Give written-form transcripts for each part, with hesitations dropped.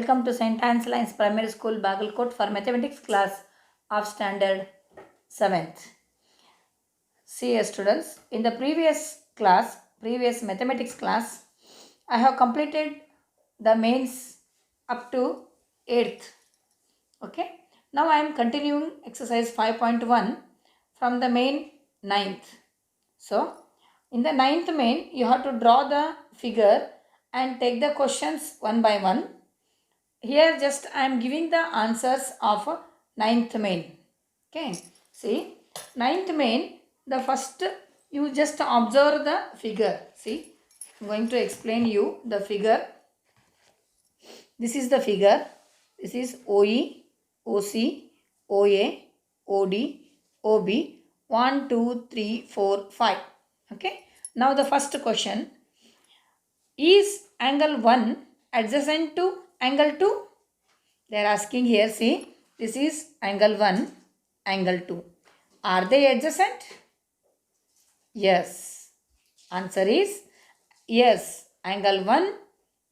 Welcome to St. Anne's Lines Primary School, Bagalkot for mathematics class of standard 7th. See students, in the previous mathematics class, I have completed the mains up to 8th. Okay. Now I am continuing exercise 5.1 from the main 9th. So, in the 9th main, you have to draw the figure and take the questions one by one. Here just I am giving the answers of 9th main. Okay. See, 9th main, the first you just observe the figure. See, I am going to explain you the figure. This is the figure. This is OE, OC, OA, OD, OB. 1, 2, 3, 4, 5. Okay. Now the first question. Is angle 1 adjacent to angle 2? They are asking here, see, this is angle 1, angle 2. Are they adjacent? Yes. Answer is yes. Angle 1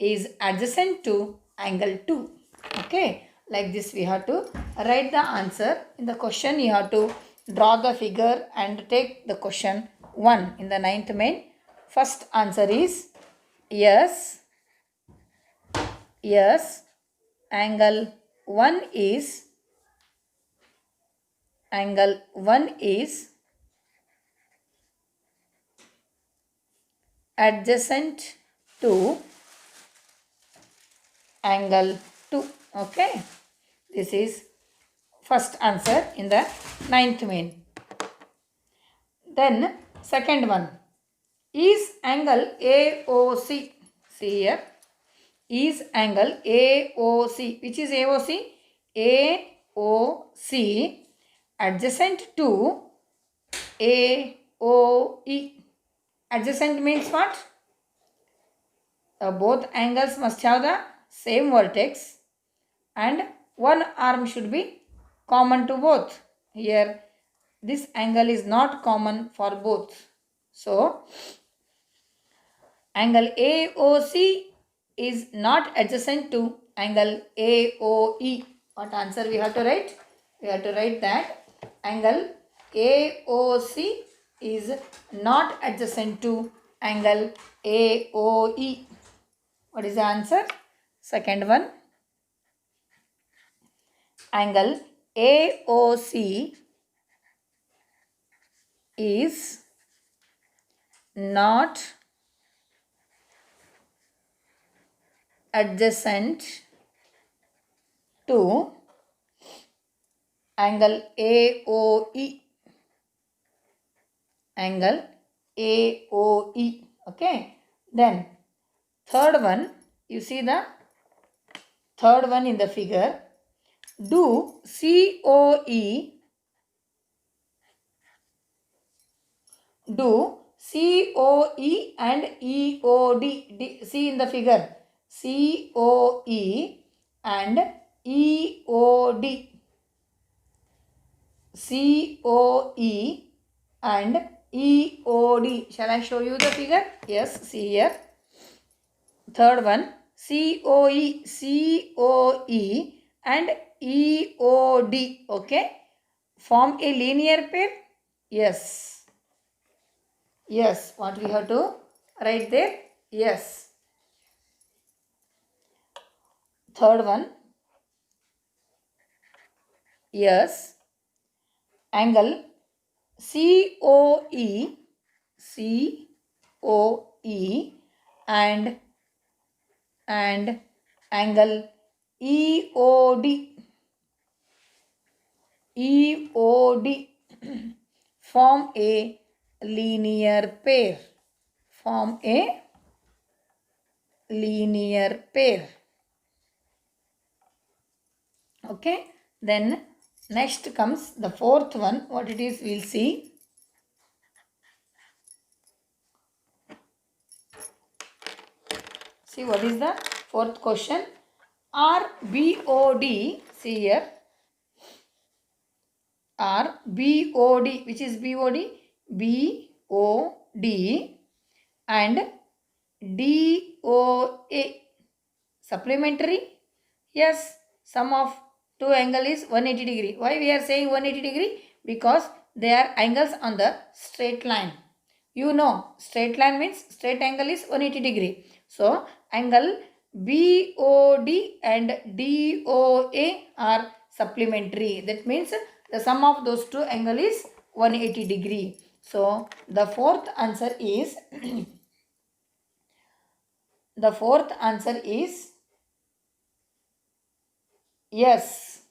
is adjacent to angle 2. Okay. Like this we have to write the answer. In the question you have to draw the figure and take the question 1 in the 9th main. First answer is yes. Yes. Angle 1 is adjacent to angle 2. Okay. This is first answer in the 9th main. Then second one. Is angle AOC, see here, is angle AOC, which is AOC? AOC adjacent to AOE. Adjacent means what? Both angles must have the same vertex and one arm should be common to both. Here this angle is not common for both. So angle AOC is not adjacent to angle AOE. What answer we have to write? We have to write that angle AOC is not adjacent to angle AOE. What is the answer? Second one. Angle AOC is not adjacent to angle AOE. Angle AOE. Okay. Then third one, you see the third one in the figure. Do COE and EOD. See in the figure. COE and EOD. COE and EOD. Shall I show you the figure? Yes, see here. Third one, COE and EOD. Okay. Form a linear pair? Yes. Yes. What we have to write there? Yes. Third one. Yes. Angle COE and angle EOD form a linear pair. Form a linear pair. Okay. Then next comes the fourth one. What it is, we'll see. See what is the fourth question. RBOD, see here. RBOD, which is BOD? BOD and DOA. Supplementary? Yes, sum of two angle is 180 degree. Why we are saying 180 degree? Because they are angles on the straight line. You know, straight line means straight angle is 180 degree. So angle BOD and DOA are supplementary. That means the sum of those two angle is 180 degree. So the fourth answer is the fourth answer is yes.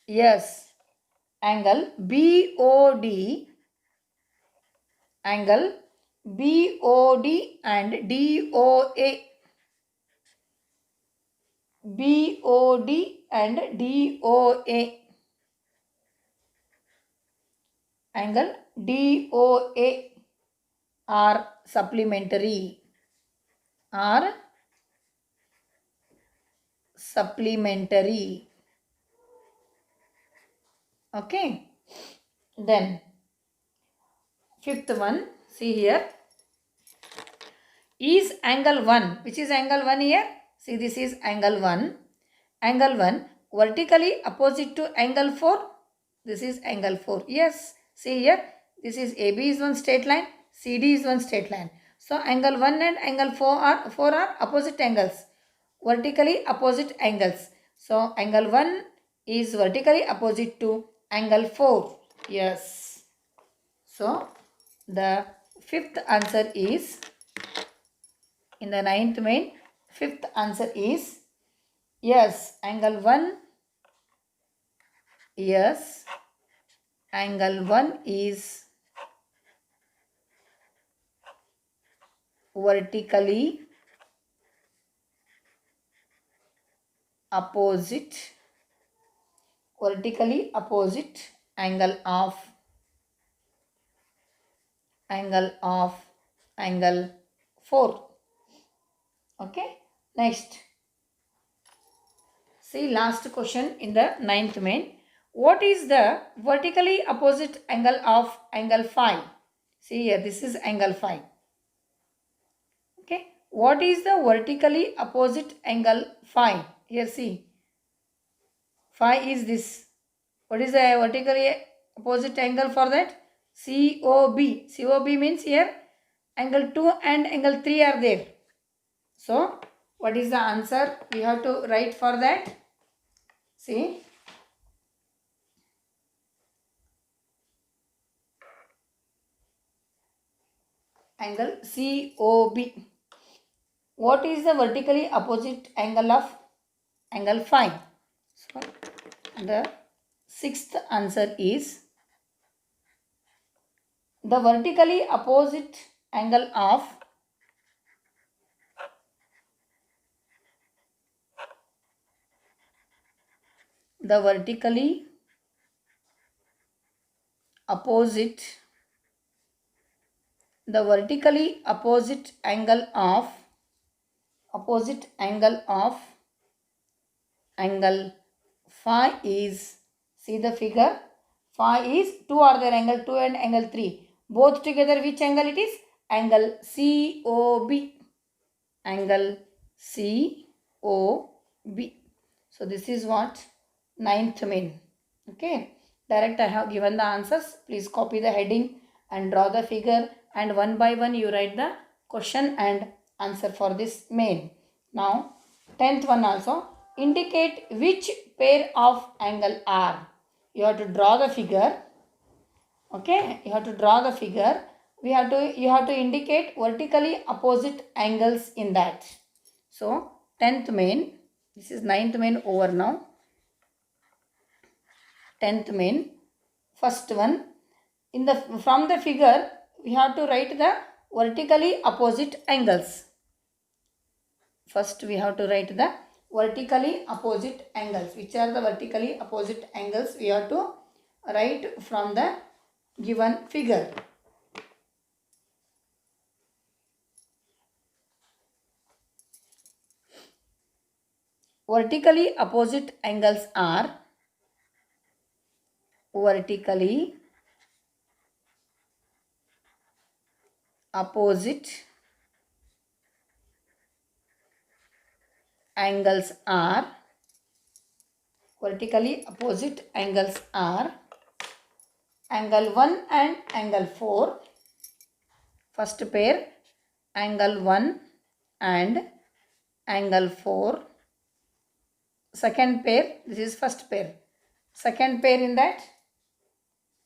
Yes, angle BOD, angle BOD and DOA, BOD and DOA, angle DOA are supplementary, are supplementary. Okay, then fifth one, see here, is angle 1, which is angle 1 here? See, this is angle 1. Angle 1 vertically opposite to angle 4. This is angle 4. Yes, see here, this is AB is one straight line, CD is one straight line. So angle 1 and angle 4 are opposite angles, vertically opposite angles. So angle 1 is vertically opposite to angle 4. Yes. So the fifth answer is, in the ninth main, fifth answer is yes, angle 1. Yes, angle 1 is vertically opposite, vertically opposite angle of angle 4. Okay, next, see last question in the ninth main. What is the vertically opposite angle of angle 5? See here, this is angle 5. Okay, what is the vertically opposite angle 5? Here see, 5 is this. What is the vertically opposite angle for that? COB. COB means here angle 2 and angle 3 are there. So what is the answer we have to write for that? See, angle COB. What is the vertically opposite angle of angle 5? So the sixth answer is the vertically opposite angle of the vertically opposite angle of angle 5 is, see the figure, 5 is 2 are there, angle 2 and angle 3, both together which angle it is? Angle COB, angle COB. So this is what ninth main. Okay, direct I have given the answers. Please copy the heading and draw the figure, and one by one you write the question and answer for this main. Now 10th one also, indicate which pair of angle are. You have to draw the figure. Okay, you have to draw the figure. You have to indicate vertically opposite angles in that. So 10th main, this is 9th main over now. 10th main, first one, in the from the figure we have to write the vertically opposite angles. First we have to write the vertically opposite angles. Which are the vertically opposite angles we have to write from the given figure. Vertically opposite angles are vertically opposite angles are vertically opposite angles are angle 1 and angle 4. First pair angle 1 and angle 4. Second pair, this is first pair. Second pair in that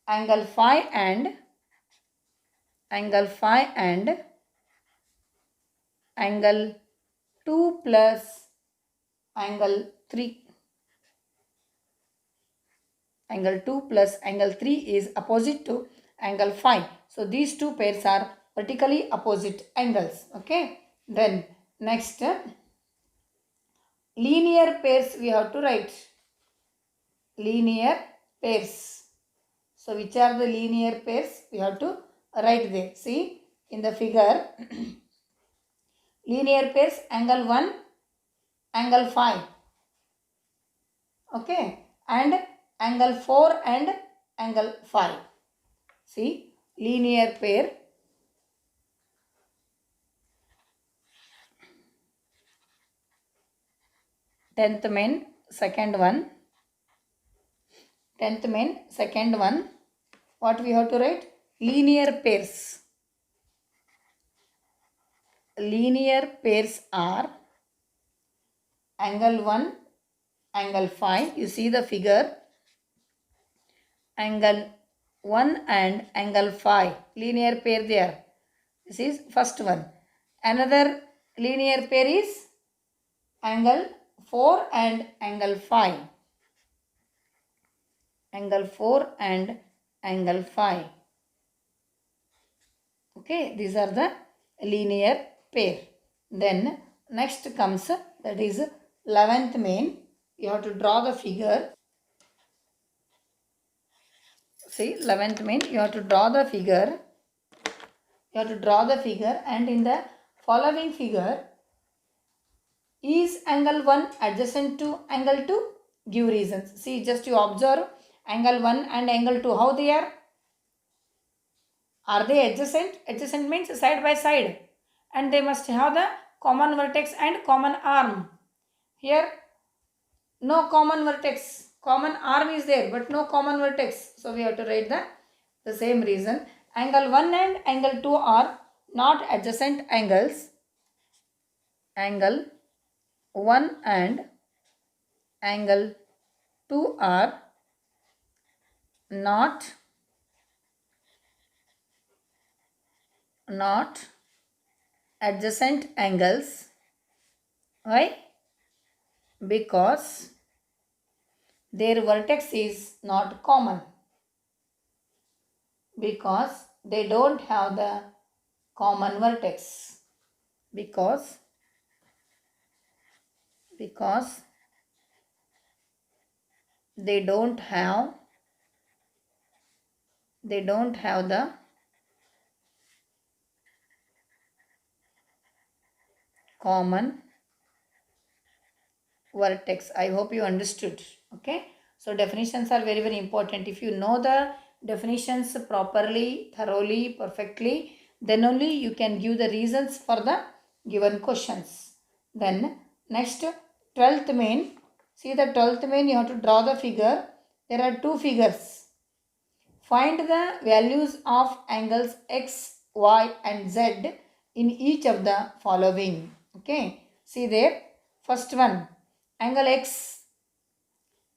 angle 5 and angle 5 and angle 2 plus angle 3. Angle 2 plus angle 3 is opposite to angle 5. So these two pairs are vertically opposite angles. Okay. Then next, linear pairs we have to write. Linear pairs. So which are the linear pairs? We have to write there. See in the figure, linear pairs angle 1, angle 5. Okay. And angle 4 and angle 5. See, linear pair. Tenth main, second one. Tenth main, second one. What we have to write? Linear pairs. Linear pairs are angle 1, angle 5. You see the figure. Angle 1 and angle 5. Linear pair there. This is first one. Another linear pair is angle 4 and angle 5. Angle 4 and angle 5. Okay, these are the linear pair. Then next comes, that is 11th main. You have to draw the figure. See, 11th main, you have to draw the figure. You have to draw the figure, and in the following figure, is angle 1 adjacent to angle 2? Give reasons. See, just you observe angle 1 and angle 2, how they are? Are they adjacent? Adjacent means side by side, and they must have the common vertex and common arm. Here, no common vertex. Common arm is there, but no common vertex. So we have to write the same reason. Angle 1 and angle 2 are not adjacent angles. Angle 1 and angle 2 are not adjacent angles. Why? Because their vertex is not common. Because they don't have the common vertex. Because they don't have the common vertex. I hope you understood. Okay. So definitions are very, very important. If you know the definitions properly, thoroughly, perfectly, then only you can give the reasons for the given questions. Then next, 12th main. See the 12th main, you have to draw the figure. There are two figures. Find the values of angles x, y and z in each of the following. Okay. See there. First one, angle x,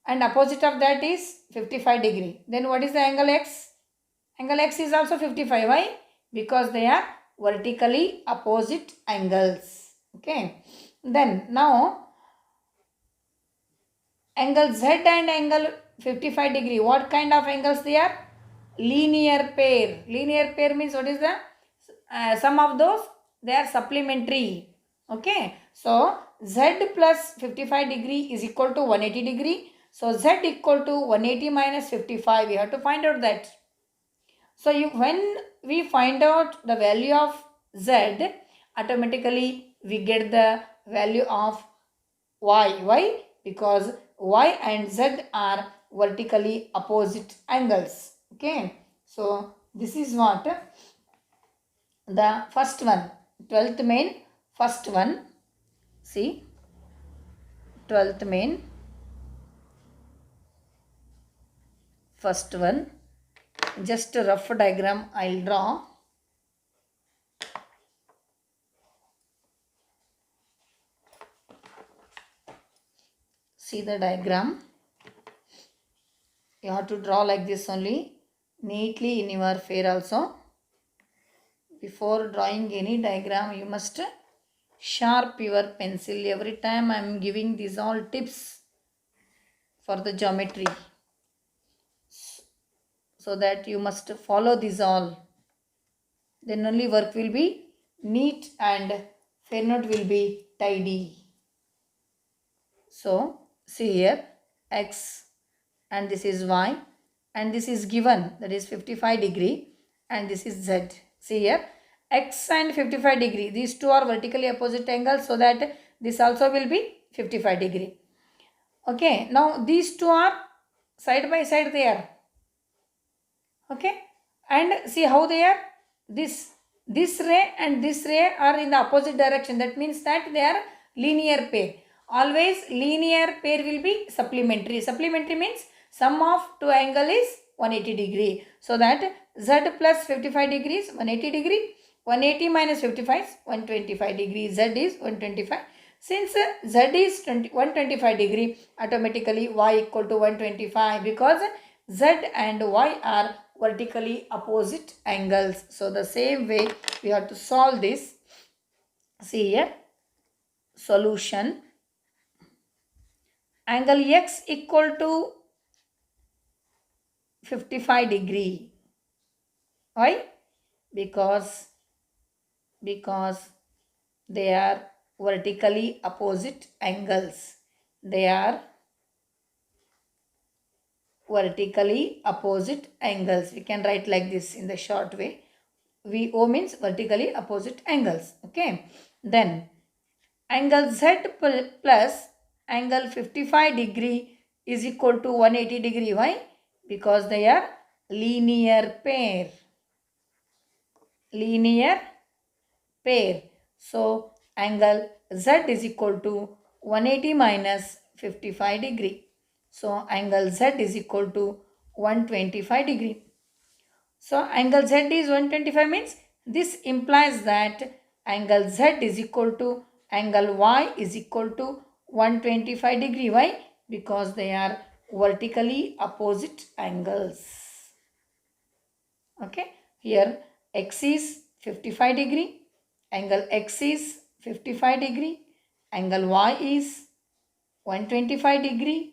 and opposite of that is 55 degree. Then what is the angle x? Angle x is also 55. Why? Because they are vertically opposite angles. Okay. Then now angle z and angle 55 degree. What kind of angles they are? Linear pair. Linear pair means what is the sum of those? They are supplementary. Okay. So z plus 55 degree is equal to 180 degree. So z equal to 180 minus 55. We have to find out that. So when we find out the value of z, automatically we get the value of y. Why? Because y and z are vertically opposite angles. Okay. So this is what the first one, 12th main, first one. See, 12th main. First one, just a rough diagram I'll draw. See the diagram. You have to draw like this only, neatly in your fair also. Before drawing any diagram, you must sharp your pencil. Every time I am giving these all tips for the geometry, so that you must follow these all. Then only work will be neat and fair note will be tidy. So see here, x and this is y and this is given, that is 55 degree, and this is z. See here, x and 55 degree, these two are vertically opposite angles, so that this also will be 55 degree. Okay, now these two are side by side there. Okay, and see how they are, this ray and this ray are in the opposite direction. That means that they are linear pair. Always linear pair will be supplementary. Supplementary means sum of two angle is 180 degree. So that z plus 55 degree is 180 degree. 180 minus 55 is 125 degree. Z is 125. Since z is 125 degree, automatically y equal to 125, because z and y are vertically opposite angles. So the same way we have to solve this. See here, solution. Angle x equal to 55 degree. Why? Because they are vertically opposite angles. They are vertically opposite angles. We can write like this in the short way. VO means vertically opposite angles. Okay. Then angle Z plus angle 55 degree is equal to 180 degree. Why? Because they are linear pair. Linear pair. So angle Z is equal to 180 minus 55 degree. So angle Z is equal to 125 degree. So angle Z is 125 means this implies that angle Z is equal to angle Y is equal to 125 degree. Why? Because they are vertically opposite angles. Okay. Here X is 55 degree. Angle X is 55 degree. Angle Y is 125 degree.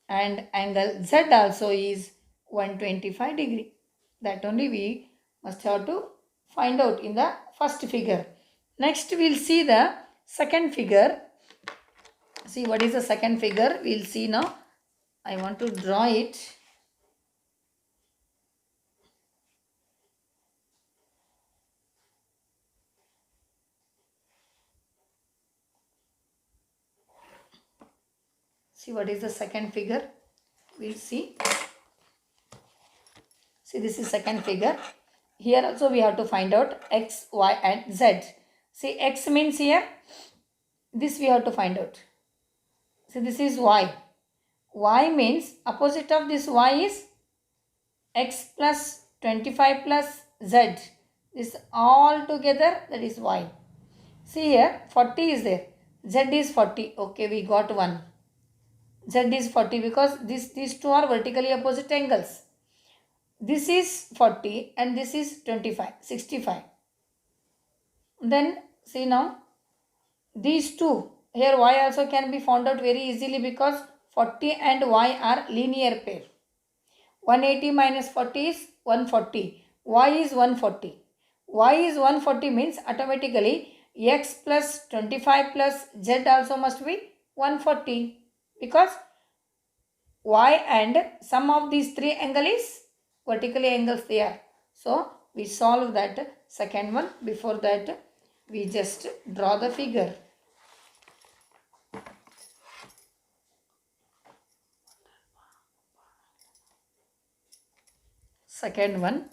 And angle Z also is 125 degree. That only we must have to find out in the first figure. Next we will see the second figure. See what is the second figure. We will see now. I want to draw it. See what is the second figure. We will see. See, this is second figure. Here also we have to find out x, y and z. See, x means here, this we have to find out. See, this is y. Y means opposite of this y is x plus 25 plus z. This all together, that is y. See here, 40 is there. Z is 40. Okay, we got one. Z is 40 because these two are vertically opposite angles. This is 40 and this is 25, 65. Then see now, these two, here y also can be found out very easily because 40 and y are linear pair. 180 minus 40 is 140. Y is 140. Y is 140 means automatically x plus 25 plus z also must be 140, because y and sum of these three angles is vertically angles they are. So we solve that second one. Before that we just draw the figure. Second one.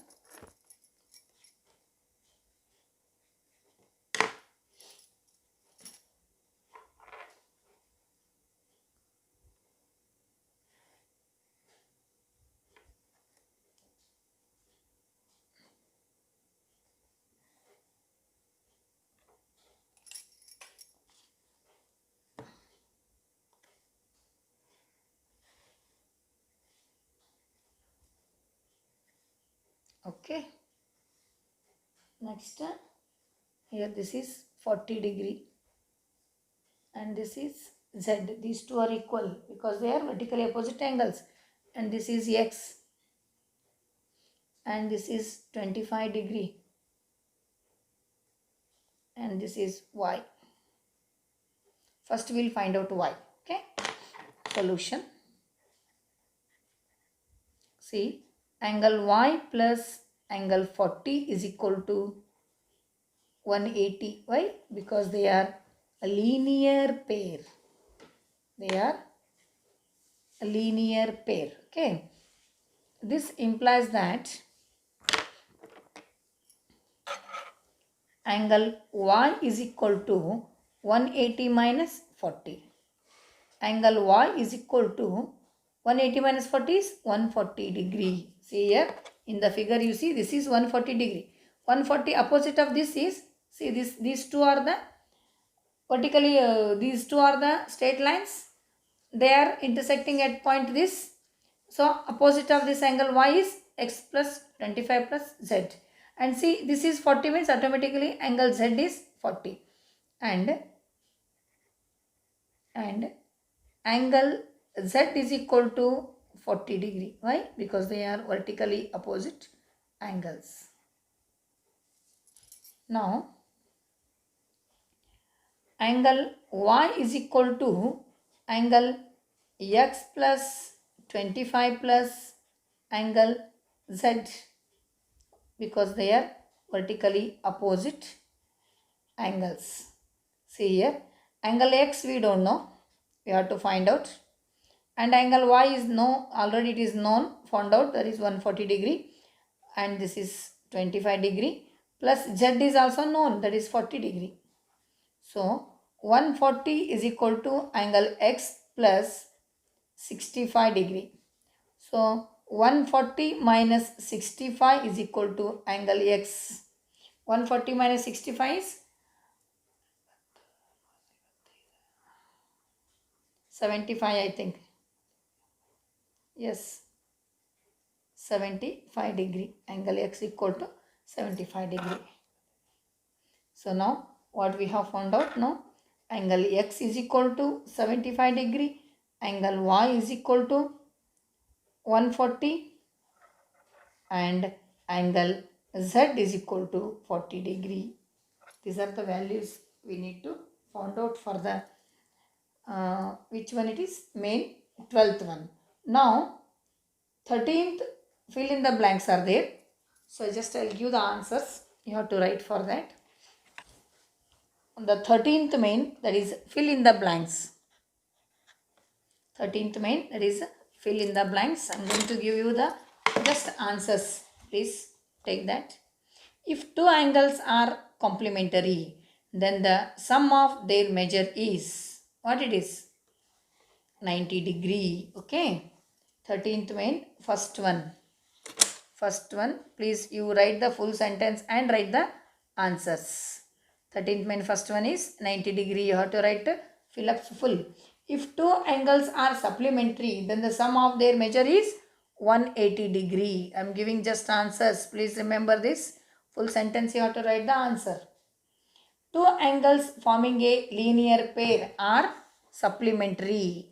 Okay. Next, here this is 40 degree and this is Z. These two are equal because they are vertically opposite angles. And this is X and this is 25 degree and this is Y. First we will find out Y. Okay. Solution. See, angle Y plus angle 40 is equal to 180. Why? Because they are a linear pair. They are a linear pair. Okay. This implies that angle Y is equal to 180 minus 40. Angle Y is equal to 180 minus 40 is 140 degree. See here in the figure you see this is 140 degree. 140 opposite of this is, see this, these two are the vertically, these two are the straight lines. They are intersecting at point this. So opposite of this angle Y is X plus 25 plus Z. And see this is 40 means automatically angle Z is 40. And angle Z is equal to 40 degree. Why? Because they are vertically opposite angles. Now, angle Y is equal to angle X plus 25 plus angle Z because they are vertically opposite angles. See here, angle X we don't know, we have to find out, and angle Y is no, already it is known, found out, that is 140 degree and this is 25 degree plus Z is also known, that is 40 degree. So 140 is equal to angle X plus 65 degree. So 140 minus 65 is equal to angle X. 140 minus 65 is 75, I think. Yes, 75 degree. Angle X equal to 75 degree. So now what we have found out now? Angle X is equal to 75 degree. Angle Y is equal to 140 and angle Z is equal to 40 degree. These are the values we need to find out for the which one it is? Main 12th one. Now 13th, fill in the blanks are there. So just I'll give the answers. You have to write for that. The 13th main, that is fill in the blanks. 13th main, that is fill in the blanks. I'm going to give you the just answers. Please take that. If two angles are complementary, then the sum of their measure is, what it is? 90 degree. Okay. 13th main, first one. First one, please you write the full sentence and write the answers. 13th main first one is 90 degree. You have to write, fill up full. If two angles are supplementary, then the sum of their measure is 180 degree. I am giving just answers. Please remember this. Full sentence you have to write the answer. Two angles forming a linear pair are supplementary.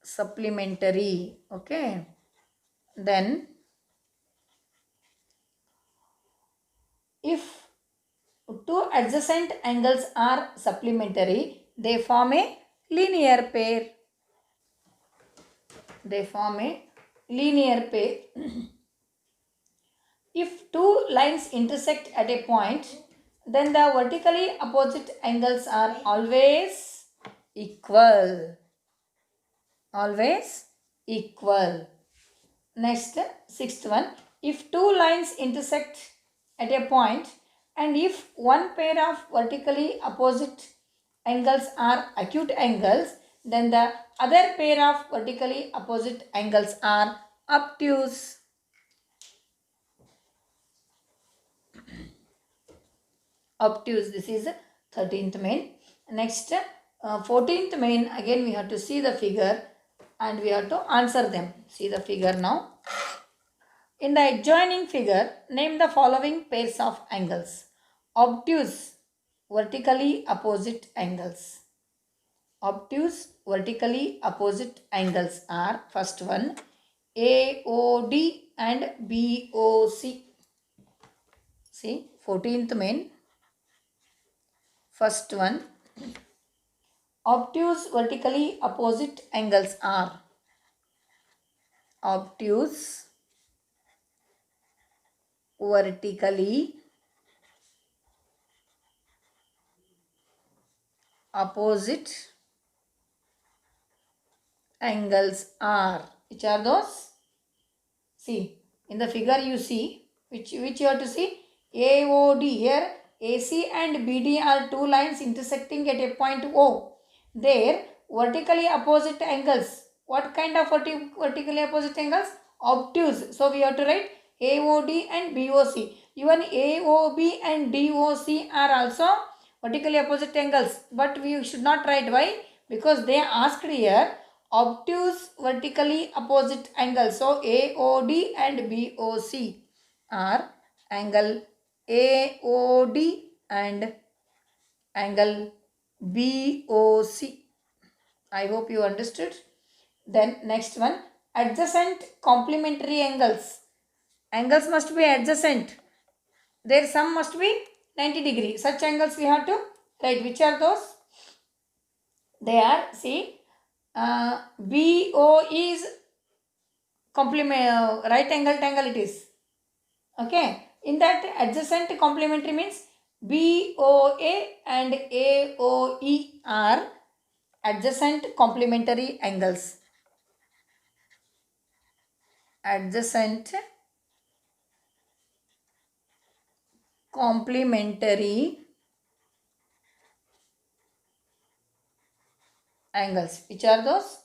Supplementary. Okay. Then if two adjacent angles are supplementary, they form a linear pair. They form a linear pair. If two lines intersect at a point, then the vertically opposite angles are always equal. Always equal. Next, sixth one. If two lines intersect at a point and if one pair of vertically opposite angles are acute angles, then the other pair of vertically opposite angles are obtuse. Obtuse, this is 13th main. Next, 14th main, again we have to see the figure. and we have to answer them. See the figure now. In the adjoining figure, name the following pairs of angles. Obtuse, vertically opposite angles. Obtuse, vertically opposite angles are, first one, AOD and BOC. See, 14th main. First one, obtuse, vertically opposite angles are obtuse, vertically opposite angles are. Which are those? See, in the figure you see, which you have to see, AOD. Here AC and BD are two lines intersecting at a point O. There vertically opposite angles. What kind of vertically opposite angles? Obtuse. So we have to write AOD and BOC. Even AOB and DOC are also vertically opposite angles. But we should not write. Why? Because they asked here obtuse, vertically opposite angles. So AOD and BOC are angle AOD and angle BOC. I hope you understood. Then next one, adjacent complementary angles. Angles must be adjacent. Their sum must be 90 degree. Such angles we have to write. Which are those? They are, see, BO is complement, right angle triangle it is. Okay. In that adjacent complementary means BOA and AOE are adjacent complementary angles. Adjacent complementary angles. Which are those?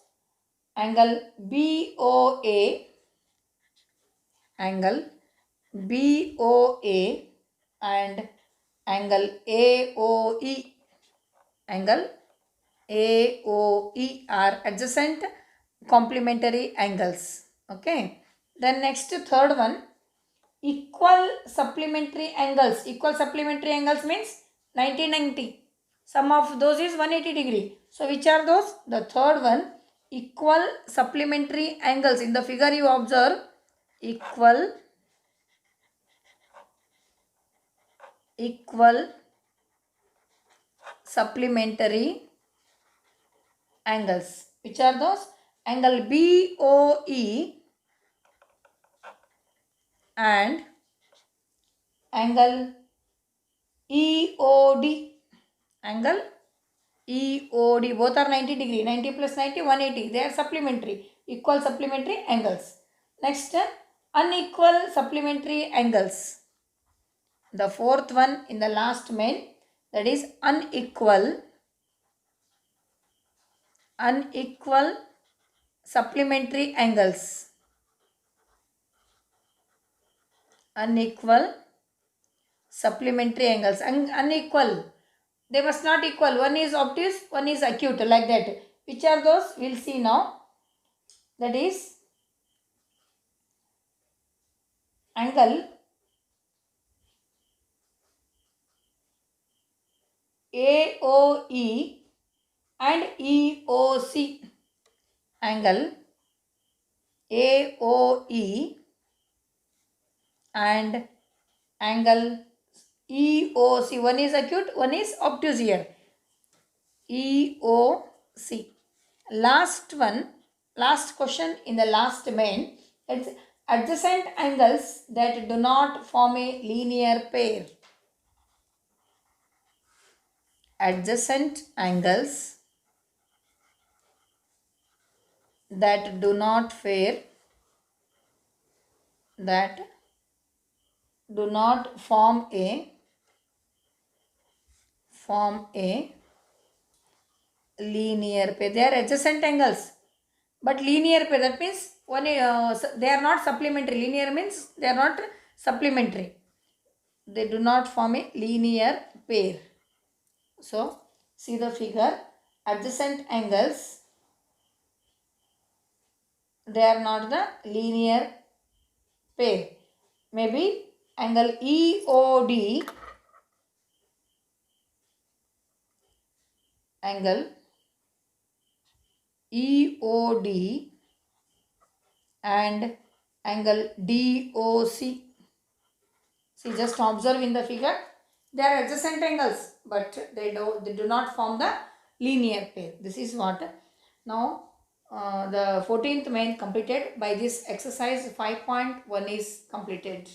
Angle BOA, angle BOA and angle AOE. Angle AOE are adjacent complementary angles. Okay. Then next, third one, equal supplementary angles. Equal supplementary angles means 90-90. Sum of those is 180 degree. So which are those? The third one, equal supplementary angles. In the figure you observe equal supplementary angles. Which are those? Angle BOE and angle EOD. Angle EOD. Both are 90 degree. 90 plus 90, 180. They are supplementary. Equal supplementary angles. Next, unequal supplementary angles. The fourth one in the last main, that is unequal supplementary angles. Unequal supplementary angles. Unequal. They must not equal. One is obtuse, one is acute, like that. Which are those? We'll see now. That is angle AOE and EOC. Angle AOE and angle EOC. One is acute, one is obtuse here. EOC. Last one, last question in the last main. It's adjacent angles that do not form a linear pair. Adjacent angles that do not form a linear pair. They are adjacent angles, but linear pair, that means one they are not supplementary. Linear means they are not supplementary. They do not form a linear pair. So see the figure. Adjacent angles they are not the linear pair. Maybe angle EOD, angle EOD and angle DOC. See, just observe in the figure. They are adjacent angles, but they do not form the linear pair. This is what. Now, the 14th main completed. By this exercise 5.1 is completed.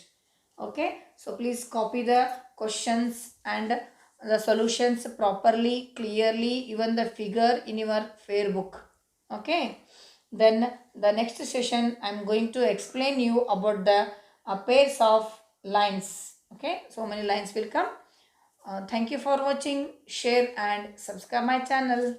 Okay. So, please copy the questions and the solutions properly, clearly, even the figure in your fair book. Okay. Then the next session I am going to explain you about the pairs of lines. Okay, so many lines will come. Thank you for watching. Share and subscribe my channel.